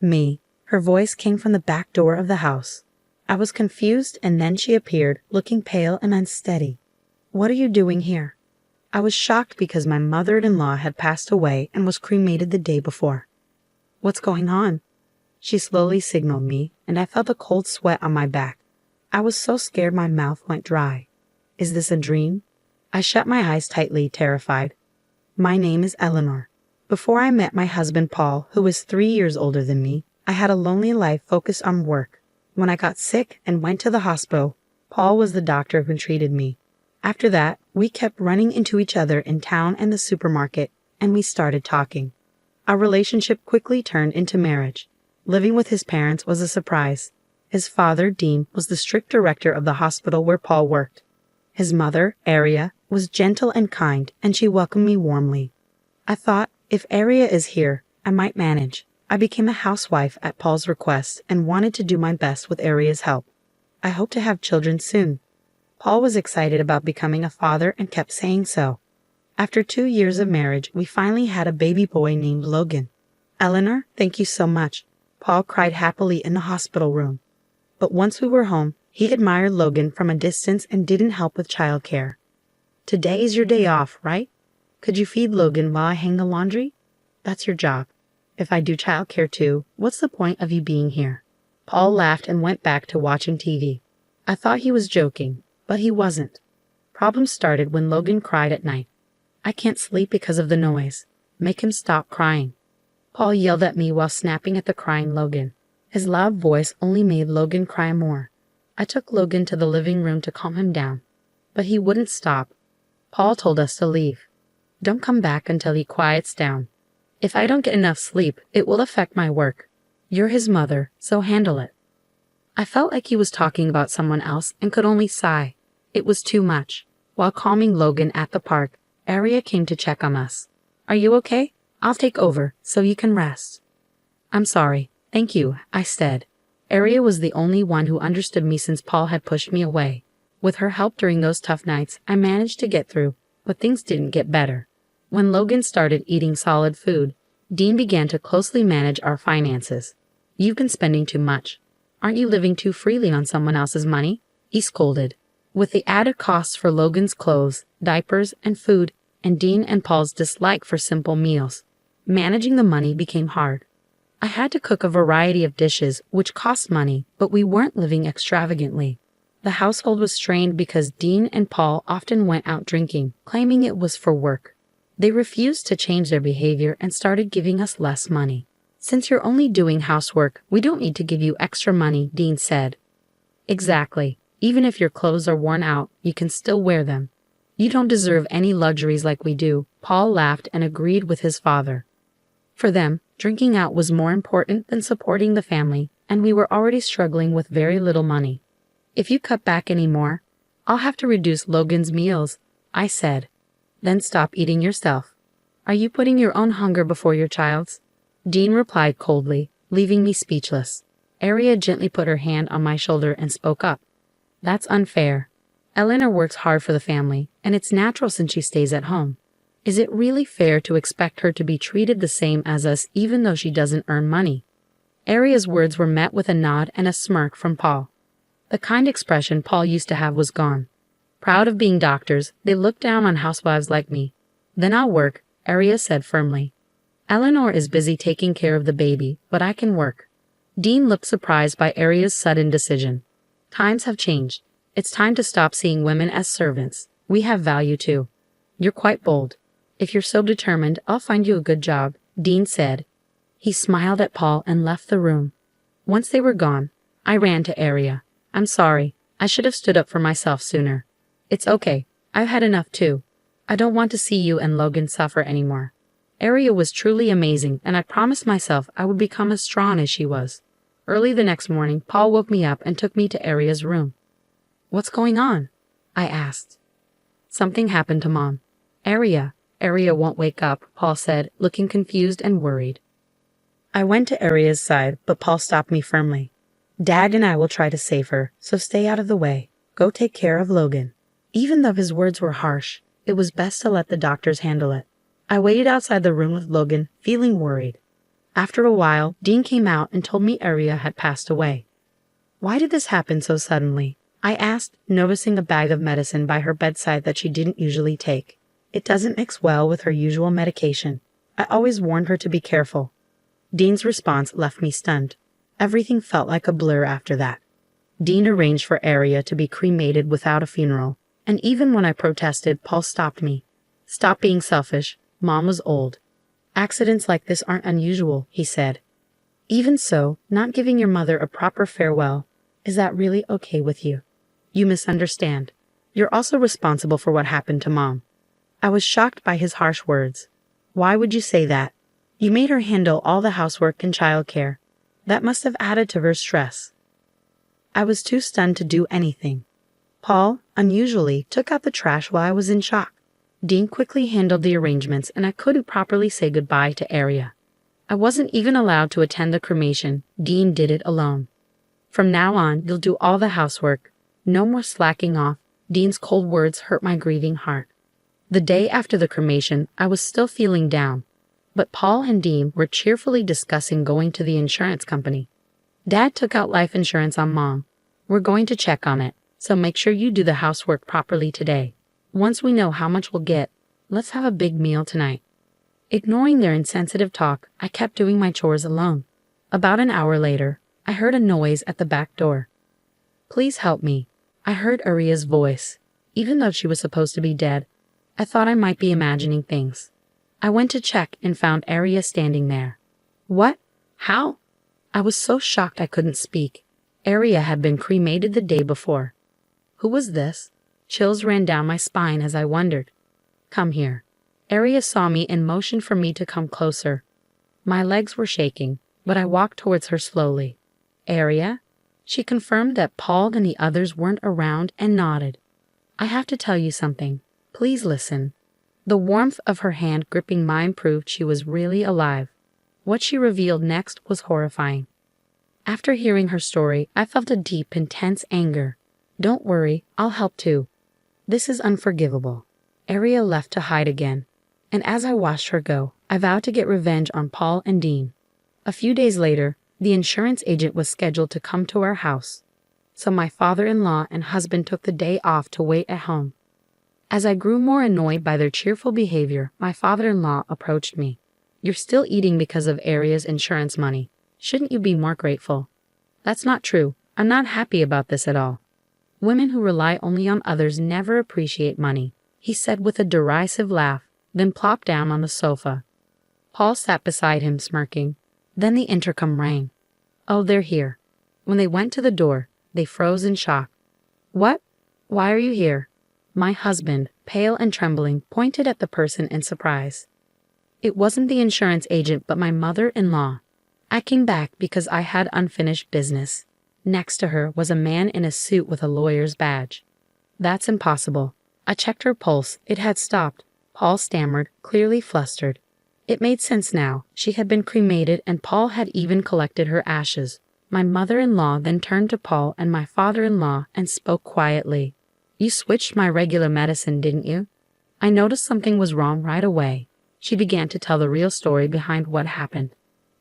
Me. Her voice came from the back door of the house. I was confused, and then she appeared, looking pale and unsteady. What are you doing here? I was shocked because my mother-in-law had passed away and was cremated the day before. What's going on? She slowly signaled me, and I felt a cold sweat on my back. I was so scared my mouth went dry. Is this a dream? I shut my eyes tightly, terrified. My name is Eleanor. Before I met my husband Paul, who was 3 years older than me, I had a lonely life focused on work. When I got sick and went to the hospital, Paul was the doctor who treated me. After that, we kept running into each other in town and the supermarket, and we started talking. Our relationship quickly turned into marriage. Living with his parents was a surprise. His father, Dean, was the strict director of the hospital where Paul worked. His mother, Aria, was gentle and kind, and she welcomed me warmly. I thought, if Aria is here, I might manage. I became a housewife at Paul's request and wanted to do my best with Aria's help. I hope to have children soon. Paul was excited about becoming a father and kept saying so. After 2 years of marriage, we finally had a baby boy named Logan. Eleanor, thank you so much. Paul cried happily in the hospital room. But once we were home, he admired Logan from a distance and didn't help with childcare. Today is your day off, right? Could you feed Logan while I hang the laundry? That's your job. If I do childcare too, what's the point of you being here? Paul laughed and went back to watching TV. I thought he was joking, but he wasn't. Problems started when Logan cried at night. I can't sleep because of the noise. Make him stop crying. Paul yelled at me while snapping at the crying Logan. His loud voice only made Logan cry more. I took Logan to the living room to calm him down, but he wouldn't stop. Paul told us to leave. Don't come back until he quiets down. If I don't get enough sleep, it will affect my work. You're his mother, so handle it. I felt like he was talking about someone else and could only sigh. It was too much. While calming Logan at the park, Aria came to check on us. Are you okay? I'll take over, so you can rest. I'm sorry. Thank you, I said. Aria was the only one who understood me since Paul had pushed me away. With her help during those tough nights, I managed to get through, but things didn't get better. When Logan started eating solid food, Dean began to closely manage our finances. You've been spending too much. Aren't you living too freely on someone else's money? He scolded. With the added costs for Logan's clothes, diapers, and food, and Dean and Paul's dislike for simple meals, managing the money became hard. I had to cook a variety of dishes, which cost money, but we weren't living extravagantly. The household was strained because Dean and Paul often went out drinking, claiming it was for work. They refused to change their behavior and started giving us less money. Since you're only doing housework, we don't need to give you extra money, Dean said. Exactly. Even if your clothes are worn out, you can still wear them. You don't deserve any luxuries like we do. Paul laughed and agreed with his father. For them, drinking out was more important than supporting the family, and we were already struggling with very little money. If you cut back any more, I'll have to reduce Logan's meals, I said. Then stop eating yourself. Are you putting your own hunger before your child's? Dean replied coldly, leaving me speechless. Aria gently put her hand on my shoulder and spoke up. That's unfair. Eleanor works hard for the family, and it's natural since she stays at home. Is it really fair to expect her to be treated the same as us even though she doesn't earn money? Aria's words were met with a nod and a smirk from Paul. The kind expression Paul used to have was gone. Proud of being doctors, they looked down on housewives like me. Then I'll work, Aria said firmly. Eleanor is busy taking care of the baby, but I can work. Dean looked surprised by Aria's sudden decision. Times have changed. It's time to stop seeing women as servants. We have value too. You're quite bold. If you're so determined, I'll find you a good job, Dean said. He smiled at Paul and left the room. Once they were gone, I ran to Aria. I'm sorry. I should have stood up for myself sooner. It's okay. I've had enough too. I don't want to see you and Logan suffer anymore. Aria was truly amazing, and I promised myself I would become as strong as she was. Early the next morning, Paul woke me up and took me to Aria's room. What's going on? I asked. Something happened to Mom. Aria won't wake up, Paul said, looking confused and worried. I went to Aria's side, but Paul stopped me firmly. Dad and I will try to save her, so stay out of the way. Go take care of Logan. Even though his words were harsh, it was best to let the doctors handle it. I waited outside the room with Logan, feeling worried. After a while, Dean came out and told me Aria had passed away. Why did this happen so suddenly? I asked, noticing a bag of medicine by her bedside that she didn't usually take. It doesn't mix well with her usual medication. I always warned her to be careful. Dean's response left me stunned. Everything felt like a blur after that. Dean arranged for Aria to be cremated without a funeral, and even when I protested, Paul stopped me. Stop being selfish. Mom was old. Accidents like this aren't unusual, he said. Even so, not giving your mother a proper farewell, is that really okay with you? You misunderstand. You're also responsible for what happened to Mom. I was shocked by his harsh words. Why would you say that? You made her handle all the housework and childcare. That must have added to her stress. I was too stunned to do anything. Paul, unusually, took out the trash while I was in shock. Dean quickly handled the arrangements and I couldn't properly say goodbye to Aria. I wasn't even allowed to attend the cremation. Dean did it alone. From now on, you'll do all the housework. No more slacking off. Dean's cold words hurt my grieving heart. The day after the cremation, I was still feeling down, but Paul and Dean were cheerfully discussing going to the insurance company. Dad took out life insurance on Mom. We're going to check on it, so make sure you do the housework properly today. Once we know how much we'll get, let's have a big meal tonight. Ignoring their insensitive talk, I kept doing my chores alone. About an hour later, I heard a noise at the back door. Please help me. I heard Aria's voice. Even though she was supposed to be dead, I thought I might be imagining things. I went to check and found Aria standing there. What? How? I was so shocked I couldn't speak. Aria had been cremated the day before. Who was this? Chills ran down my spine as I wondered. Come here. Aria saw me and motioned for me to come closer. My legs were shaking, but I walked towards her slowly. Aria? She confirmed that Paul and the others weren't around and nodded. I have to tell you something. Please listen. The warmth of her hand gripping mine proved she was really alive. What she revealed next was horrifying. After hearing her story, I felt a deep, intense anger. Don't worry, I'll help too. This is unforgivable. Aria left to hide again, and as I watched her go, I vowed to get revenge on Paul and Dean. A few days later, the insurance agent was scheduled to come to our house, so my father-in-law and husband took the day off to wait at home. As I grew more annoyed by their cheerful behavior, my father-in-law approached me. You're still eating because of Aria's insurance money. Shouldn't you be more grateful? That's not true. I'm not happy about this at all. Women who rely only on others never appreciate money, he said with a derisive laugh, then plopped down on the sofa. Paul sat beside him, smirking. Then the intercom rang. Oh, they're here. When they went to the door, they froze in shock. What? Why are you here? My husband, pale and trembling, pointed at the person in surprise. It wasn't the insurance agent, but my mother-in-law. I came back because I had unfinished business. Next to her was a man in a suit with a lawyer's badge. That's impossible. I checked her pulse. It had stopped. Paul stammered, clearly flustered. It made sense now. She had been cremated and Paul had even collected her ashes. My mother-in-law then turned to Paul and my father-in-law and spoke quietly. You switched my regular medicine, didn't you? I noticed something was wrong right away. She began to tell the real story behind what happened.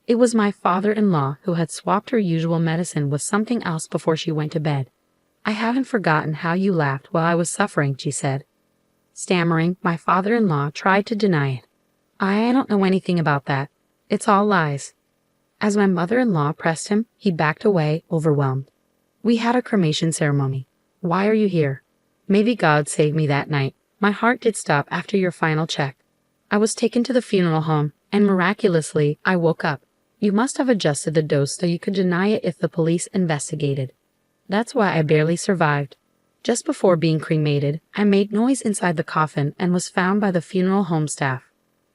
It was my father-in-law who had swapped her usual medicine with something else before she went to bed. I haven't forgotten how you laughed while I was suffering, she said. Stammering, my father-in-law tried to deny it. I don't know anything about that. It's all lies. As my mother-in-law pressed him, he backed away, overwhelmed. We had a cremation ceremony. Why are you here? Maybe God saved me that night. My heart did stop after your final check. I was taken to the funeral home, and miraculously, I woke up. You must have adjusted the dose so you could deny it if the police investigated. That's why I barely survived. Just before being cremated, I made noise inside the coffin and was found by the funeral home staff.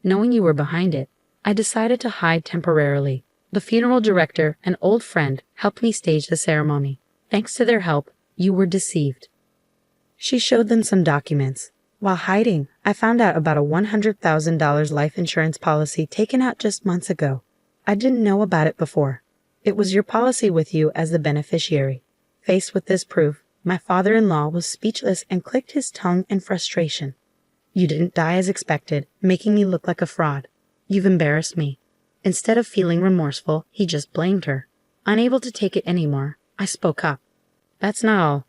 Knowing you were behind it, I decided to hide temporarily. The funeral director, an old friend, helped me stage the ceremony. Thanks to their help, you were deceived. She showed them some documents. While hiding, I found out about a $100,000 life insurance policy taken out just months ago. I didn't know about it before. It was your policy with you as the beneficiary. Faced with this proof, my father-in-law was speechless and clicked his tongue in frustration. You didn't die as expected, making me look like a fraud. You've embarrassed me. Instead of feeling remorseful, he just blamed her. Unable to take it anymore, I spoke up. That's not all.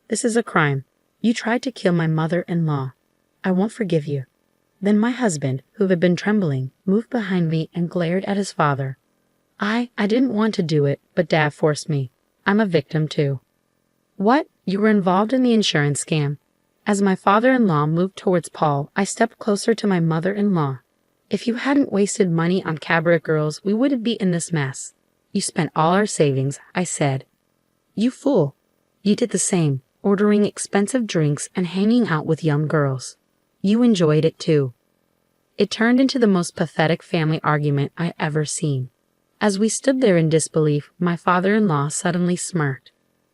This is a crime. You tried to kill my mother-in-law. I won't forgive you. Then my husband, who had been trembling, moved behind me and glared at his father. I didn't want to do it, but Dad forced me. I'm a victim too. What? You were involved in the insurance scam? As my father-in-law moved towards Paul, I stepped closer to my mother-in-law. If you hadn't wasted money on cabaret girls, we wouldn't be in this mess. You spent all our savings, I said. You fool. You did the same, ordering expensive drinks and hanging out with young girls. You enjoyed it too. It turned into the most pathetic family argument I ever seen. As we stood there in disbelief, my father-in-law suddenly smirked.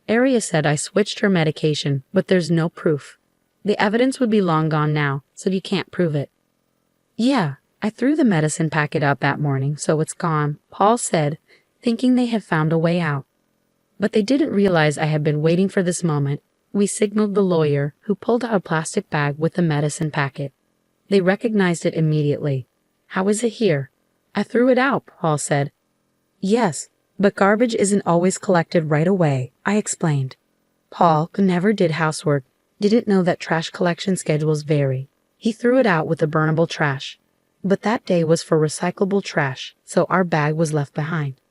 Aria said I switched her medication, but there's no proof. The evidence would be long gone now, so you can't prove it. Yeah, I threw the medicine packet out that morning, so it's gone, Paul said, thinking they had found a way out. But they didn't realize I had been waiting for this moment. We signaled the lawyer, who pulled out a plastic bag with the medicine packet. They recognized it immediately. How is it here? I threw it out, Paul said. Yes, but garbage isn't always collected right away, I explained. Paul, who never did housework, didn't know that trash collection schedules vary. He threw it out with the burnable trash. But that day was for recyclable trash, so our bag was left behind.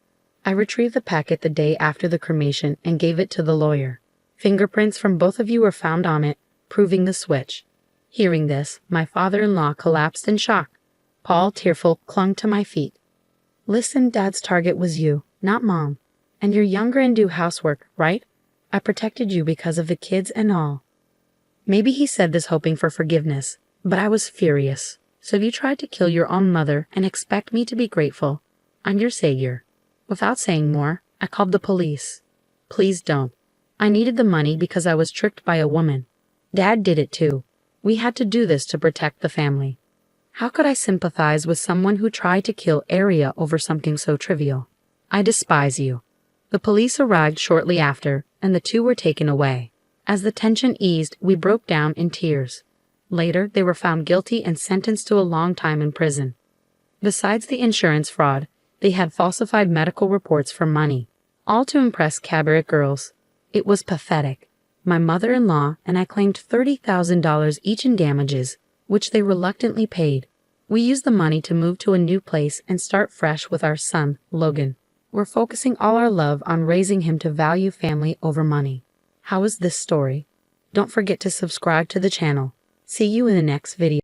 I retrieved the packet the day after the cremation and gave it to the lawyer. Fingerprints from both of you were found on it, proving the switch. Hearing this, my father-in-law collapsed in shock. Paul, tearful, clung to my feet. Listen, Dad's target was you, not Mom. And you're younger and do housework, right? I protected you because of the kids and all. Maybe he said this hoping for forgiveness, but I was furious. So you tried to kill your own mother and expect me to be grateful. I'm your savior. Without saying more, I called the police. Please don't. I needed the money because I was tricked by a woman. Dad did it too. We had to do this to protect the family. How could I sympathize with someone who tried to kill Aria over something so trivial? I despise you. The police arrived shortly after, and the two were taken away. As the tension eased, we broke down in tears. Later, they were found guilty and sentenced to a long time in prison. Besides the insurance fraud, they had falsified medical reports for money, all to impress cabaret girls. It was pathetic. My mother-in-law and I claimed $30,000 each in damages, which they reluctantly paid. We used the money to move to a new place and start fresh with our son, Logan. We're focusing all our love on raising him to value family over money. How is this story? Don't forget to subscribe to the channel. See you in the next video.